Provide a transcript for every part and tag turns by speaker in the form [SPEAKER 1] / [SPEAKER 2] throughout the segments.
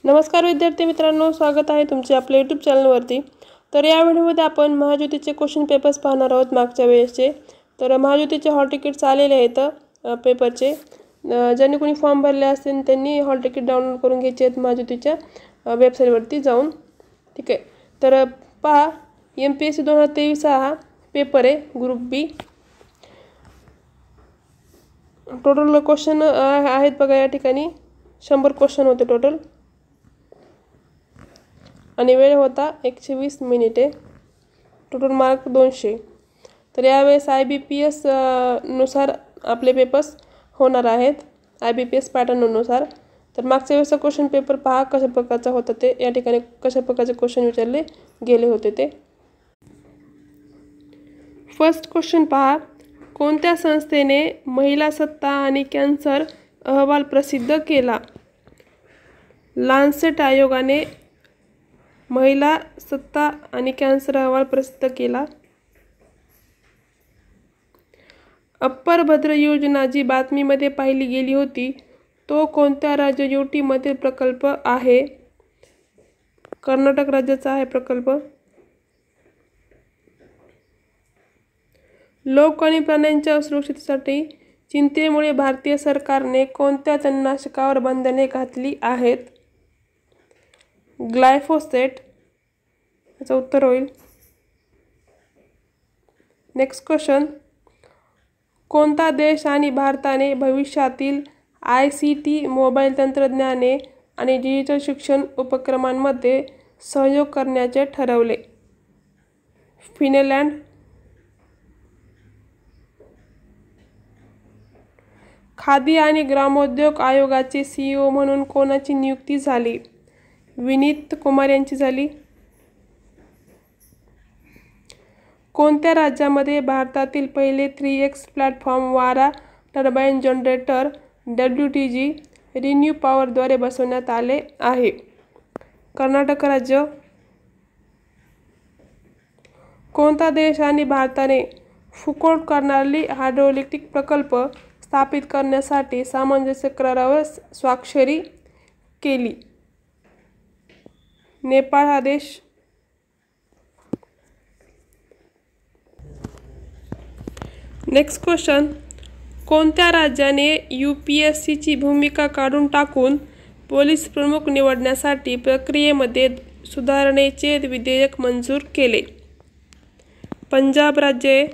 [SPEAKER 1] नमस्कार विद्यार्थी मित्रांनो, स्वागत आहे तुमचे आपल्या यूट्यूब चॅनलवरती। तर या व्हिडिओमध्ये आपण महाज्योतीचे क्वेश्चन पेपर्स पाहणार आहोत मागच्या वेळेसचे। तर महाज्योतीचे हॉल तिकीट्स आलेले आहेत पेपरचे। ज्यांनी कोणी फॉर्म भरले असतील त्यांनी हॉल तिकीट डाउनलोड करून घ्यायचे आहेत महाज्योतीच्या वेबसाईटवरती जाऊन। ठीक आहे, तर पहा MPSC 2023 हा पेपर आहे ग्रुप बी। टोटल क्वेश्चन आहेत बघा, या ठिकाणी 100 क्वेश्चन होते टोटल आणि वेळ होता 120 मिनिटे। Total mark 200। तर यावेळेस IBPS नुसार आपले पेपर्स होणार आहेत, IBPS पॅटर्ननुसार। तर मागच्या वेळेसचा क्वेश्चन पेपर पहा कशा प्रकारचा होता ते, या ठिकाणी कशा प्रकारचे क्वेश्चन विचारले गेले होते ते। फर्स्ट क्वेश्चन पहा, कोणत्या संस्थेने महिला सत्ता आणि कॅन्सर अहवाल प्रसिद्ध केला? लान्सेट आयोगाने महिला सत्ता आणि कॅन्सर अहवाल प्रसिद्ध केला। अप्पर भद्र योजना जी बातमीमध्ये पाहिली गेली होती तो कोणत्या राज्य युटीमधील प्रकल्प आहे? कर्नाटक राज्याचा आहे प्रकल्प। लोक आणि प्राण्यांच्या सुरक्षेसाठी चिंतेमुळे भारतीय सरकारने कोणत्या तणनाशकावर बंधने घातली आहेत? ग्लायफोसेट याचं उत्तर होईल। नेक्स्ट क्वेश्चन, कोणता देश आणि भारताने भविष्यातील ICT मोबाईल तंत्रज्ञाने आणि डिजिटल शिक्षण उपक्रमांमध्ये सहयोग करण्याचे ठरवले? फिनलँड। खादी आणि ग्रामोद्योग आयोगाचे CEO म्हणून कोणाची नियुक्ती झाली? विनीत कुमार यांची झाली। कोणत्या राज्यामध्ये भारतातील पहिले 3X प्लॅटफॉर्म वारा टर्बाइन जनरेटर WTG रिन्यू पॉवरद्वारे बसवण्यात आले आहे? कर्नाटक राज्य। कोणता देश आणि भारताने फुकोट कर्नाली हायड्रोइलेक्ट्रिक प्रकल्प स्थापित करण्यासाठी सामंजस्य करारावर स्वाक्षरी केली? नेपाळ हा देश। नेक्स्ट क्वेश्चन, कोणत्या राज्याने UPSCची भूमिका काढून टाकून पोलीस प्रमुख निवडण्यासाठी प्रक्रियेमध्ये सुधारणेचे विधेयक मंजूर केले? पंजाब राज्य।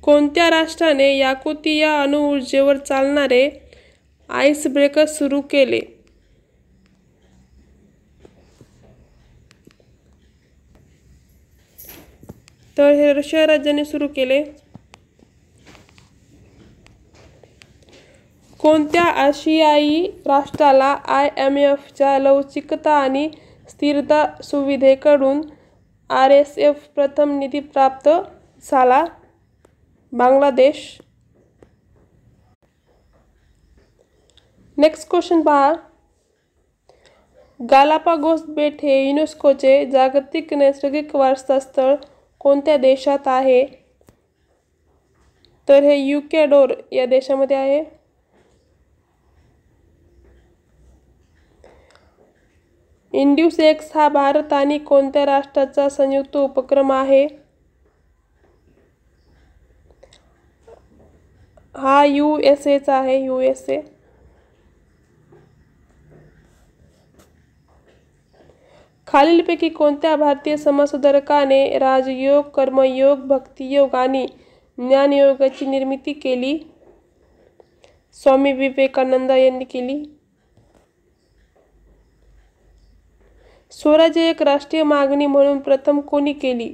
[SPEAKER 1] कोणत्या राष्ट्राने याकुतिया अणुऊर्जेवर चालणारे आईस ब्रेकर सुरू केले? तर हे रशिया राज्याने सुरू केले। कोणत्या आशियाई राष्ट्राला IMFच्या लवचिकता आणि स्थिरता सुविधेकडून RSF प्रथम निधी प्राप्त झाला? बांगलादेश। नेक्स्ट क्वेश्चन पहा, गालापागोस बेट हे युनेस्कोचे जागतिक नैसर्गिक वारसा स्थळ कोणत्या देशात आहे? तर हे इक्वेडोर या देशामध्ये आहे। INDUS-X हा भारत आणि कोणत्या राष्ट्राचा संयुक्त उपक्रम आहे? हा USA चा आहे, USA। खालीलपैकी कोणत्या भारतीय समाजसुधारकाने राजयोग, कर्मयोग, भक्तियोग आणि ज्ञानयोगाची निर्मिती केली? स्वामी विवेकानंद यांनी केली। स्वराज्य एक राष्ट्रीय मागणी म्हणून प्रथम कोणी केली?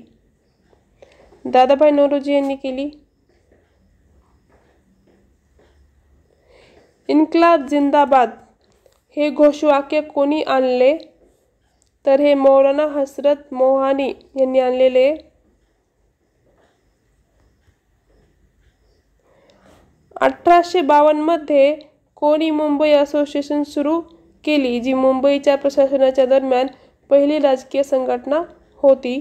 [SPEAKER 1] दादाभाई नौरोजी यांनी केली। इन्क्लाब जिंदाबाद हे घोषवाक्य कोणी आणले? तर हे मौलाना हजरत मोहानी यांनी आणलेले। 1852 मध्ये कोणी मुंबई असोसिएशन सुरू केली, जी मुंबईच्या प्रशासनाच्या दरम्यान पहिली राजकीय संघटना होती?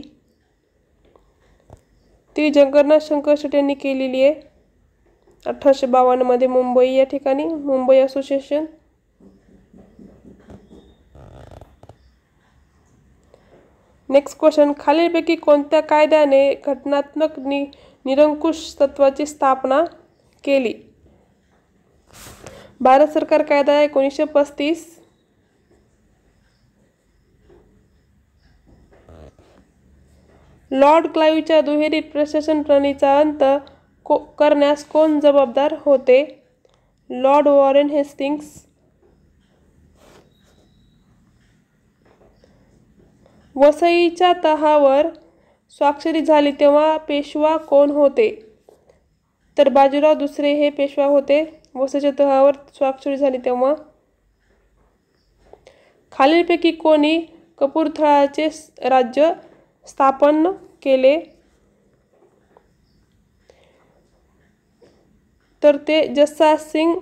[SPEAKER 1] ती जगन्नाथ शंकर शेटे यांनी केलेली आहे। 1852 मध्ये मुंबई या ठिकाणी मुंबई असोसिएशन. नेक्स्ट क्वेश्चन, खालीलपैकी कोणत्या कायद्याने घटनात्मक निरंकुश तत्वाची स्थापना केली? भारत सरकार कायदा 1935. लॉर्ड क्लाइव्हच्या दुहेरी प्रशासन प्रणालीचा अंत करण्यास कोण जबाबदार होते? Lord Warren Hastings. वसईच्या तहावर स्वाक्षरी झाली तेव्हा पेशवा कोण होते? तर बाजीराव दुसरे हे पेशवा होते. वसईच्या तहावर स्वाक्षरी झाली तेव्हा. खालीलपैकी कोणी कपूरथळाचे राज्य स्थापन केले? तर ते जस्सा सिंग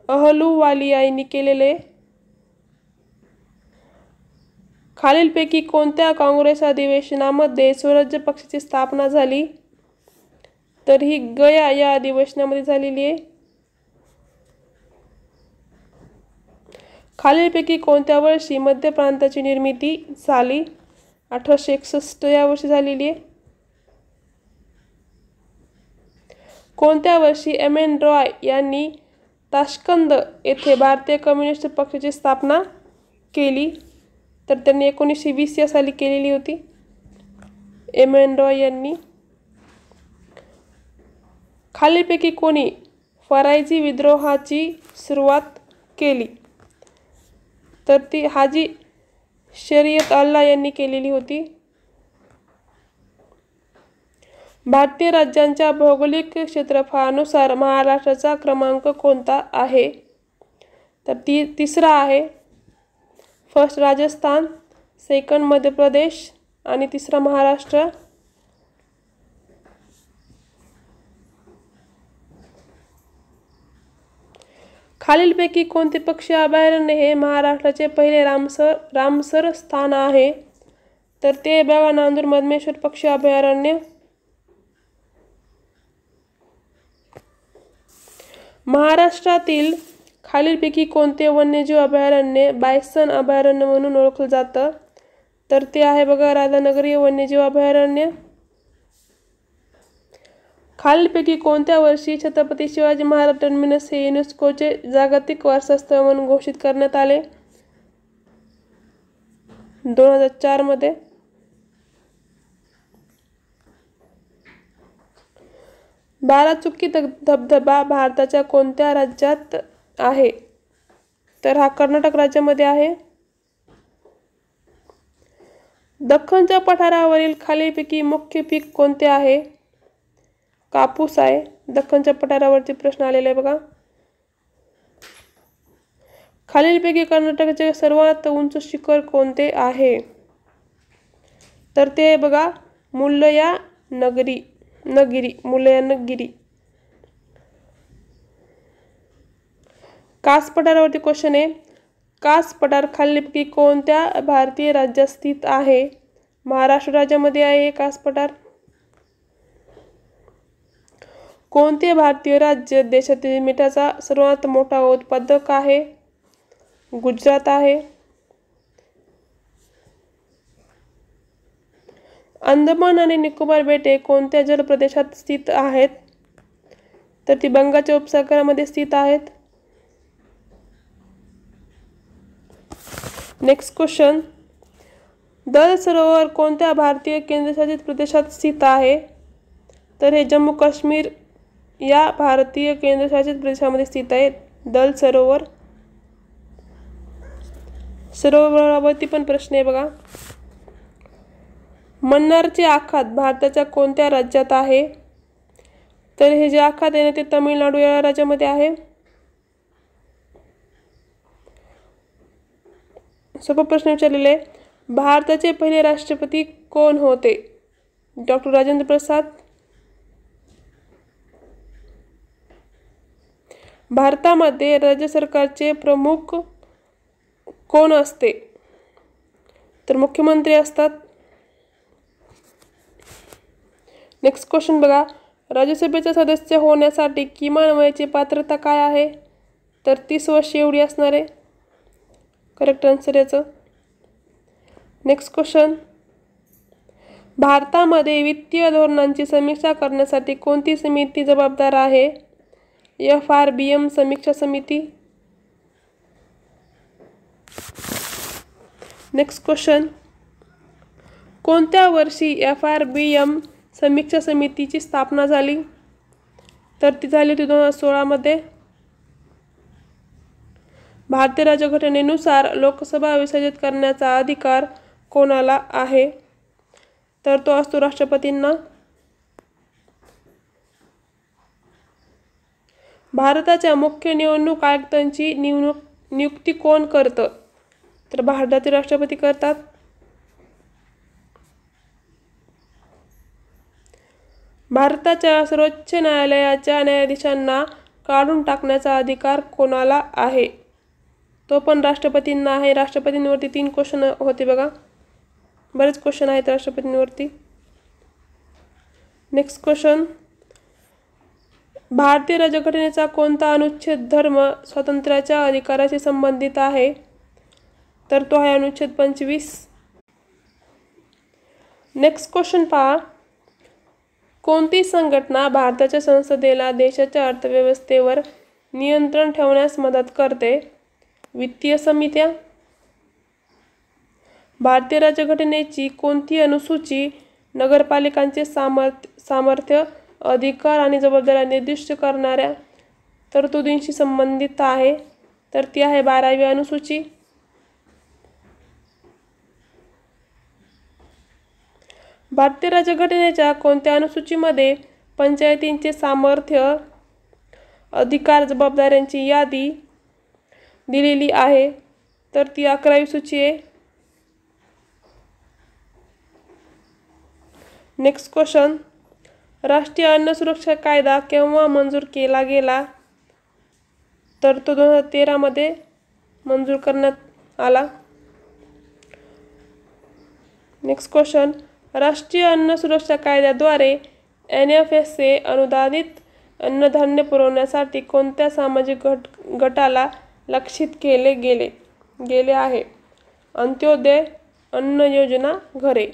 [SPEAKER 1] अहलुवालिया यांनी केलेले. खालीलपैकी कोणत्या काँग्रेस अधिवेशनामध्ये स्वराज्य पक्षाची स्थापना झाली? तर ही गया या अधिवेशनामध्ये झालेली आहे. खालीलपैकी कोणत्या वर्षी मध्य प्रांताची निर्मिती झाली? 1861 या वर्षी झालेली आहे. कोणत्या वर्षी एम.एन. रॉय यांनी ताशकंद येथे भारतीय कम्युनिस्ट पक्षाची स्थापना केली? तर त्यांनी 1920 या साली केलेली होती एम.एन. रॉय यांनी. खालीलपैकी कोणी फरायझी विद्रोहाची सुरुवात केली? तर ती हाजी शरीयत अल्ला यांनी केलेली होती. भारतीय राज्यांच्या भौगोलिक क्षेत्रफळानुसार महाराष्ट्राचा क्रमांक कोणता आहे? तर तिसरा आहे. फर्स्ट राजस्थान, सेकंड मध्य प्रदेश आणि तिसरा महाराष्ट्र. खालीलपैकी कोणते पक्षी अभयारण्य हे महाराष्ट्राचे पहिले रामसर स्थान आहे? तर ते बघा, नांदूर मधमेश्वर पक्षी अभयारण्य. महाराष्ट्रातील खालीलपैकी कोणते वन्यजीव अभयारण्य बायसन अभयारण्य म्हणून ओळखलं जातं? तर ते आहे बघा राधानगरी वन्यजीव अभयारण्य. खालीलपैकी कोणत्या वर्षी छत्रपती शिवाजी महाराज टर्मिनस हे युनेस्कोचे जागतिक वारसा स्थळ म्हणून घोषित करण्यात आले? 2004 मध्ये. बाराचुक्की धबधबा भारताच्या कोणत्या राज्यात आहे? तर हा कर्नाटक राज्यामध्ये आहे. दख्खनच्या पठारावरील खालीलपैकी मुख्य पीक कोणते आहे? कापूस आहे. दख्खनच्या पठारावरती प्रश्न आलेला आहे बघा. खालीलपैकी कर्नाटकचे सर्वात उंच शिखर कोणते आहे? तर ते बघा मुल्लयानगिरी. कास पठारावरती क्वेश्चन आहे. कास पठार खालीलपैकी कोणत्या भारतीय राज्यात स्थित आहे? महाराष्ट्र राज्यामध्ये आहे कास पठार. कोणते भारतीय राज्य देशातील मिठाचा सर्वात मोठा उत्पादक आहे? गुजरात आहे. अंदमान आणि निकोबार बेटे कोणत्या जलप्रदेशात स्थित आहेत? तर ती बंगालच्या उपसागरामध्ये स्थित आहेत. नेक्स्ट क्वेश्चन, दल सरोवर कोणत्या भारतीय केंद्रशासित प्रदेशात स्थित आहे? तर हे जम्मू काश्मीर या भारतीय केंद्रशासित प्रदेशामध्ये स्थित आहे दल सरोवर. सरोवरावरती पण प्रश्न आहे बघा. मन्नारचे आखात भारताच्या कोणत्या राज्यात आहे? तर हे जे आखात आहे ना ते तमिळनाडू या राज्यामध्ये आहे. सोपा प्रश्न विचारलेला आहे. भारताचे पहिले राष्ट्रपती कोण होते? डॉक्टर राजेंद्र प्रसाद. भारतामध्ये राज्य सरकारचे प्रमुख कोण असते? तर मुख्यमंत्री असतात. नेक्स्ट क्वेश्चन बघा, राज्यसभेचा सदस्य होण्यासाठी किमान वयाची पात्रता काय आहे? तर 30 वर्ष एवढी असणार आहे. करेक्ट आन्सर याचं. Next question. भारतामध्ये वित्तीय धोरणांची समीक्षा करण्यासाठी कोणती समिती जबाबदार आहे? FRBM समीक्षा समिती. Next question. कोणत्या वर्षी FRBM समीक्षा समितीची स्थापना झाली? तर ती झाली होती 2016 मध्ये. भारतीय राज्यघटनेनुसार लोकसभा विसर्जित करण्याचा अधिकार कोणाला आहे? तर तो असतो राष्ट्रपतींना. भारताच्या मुख्य निवडणूक आयुक्तांची नियुक्ती कोण करतं? तर भारताचे राष्ट्रपती करतात. भारताच्या सर्वोच्च न्यायालयाच्या न्यायाधीशांना काढून टाकण्याचा अधिकार कोणाला आहे? तो पण राष्ट्रपतींना आहे. राष्ट्रपतींवरती 3 क्वेश्चन होते बघा. बरेच क्वेश्चन आहेत राष्ट्रपतींवरती. Next question. भारतीय राज्यघटनेचा कोणता अनुच्छेद धर्म स्वातंत्र्याच्या अधिकाराशी संबंधित आहे? तर तो आहे अनुच्छेद 25. नेक्स्ट क्वेश्चन पहा. कोणती संघटना भारताच्या संसदेला देशाच्या अर्थव्यवस्थेवर नियंत्रण ठेवण्यास मदत करते? वित्तीय समित्या. भारतीय राज्यघटनेची कोणती अनुसूची नगरपालिकांचे सामर्थ्य, अधिकार आणि जबाबदाऱ्या निर्दिष्ट करणाऱ्या तरतुदींशी संबंधित आहे? तर ती आहे 12वी अनुसूची. भारतीय राज्यघटनेच्या कोणत्या अनुसूचीमध्ये पंचायतींचे सामर्थ्य, अधिकार, जबाबदाऱ्यांची यादी दिलेली आहे? तर ती 11वी सूची आहे. Next question. राष्ट्रीय अन्न सुरक्षा कायदा केव्हा मंजूर केला गेला? तर तो 2013 मध्ये मंजूर करण्यात आला. Next question. राष्ट्रीय अन्न सुरक्षा कायद्याद्वारे NFSA अनुदानित अन्नधान्य पुरवण्यासाठी कोणत्या सामाजिक गटाला लक्षित केले गेले आहे? अंत्योदय अन्न योजना घरे.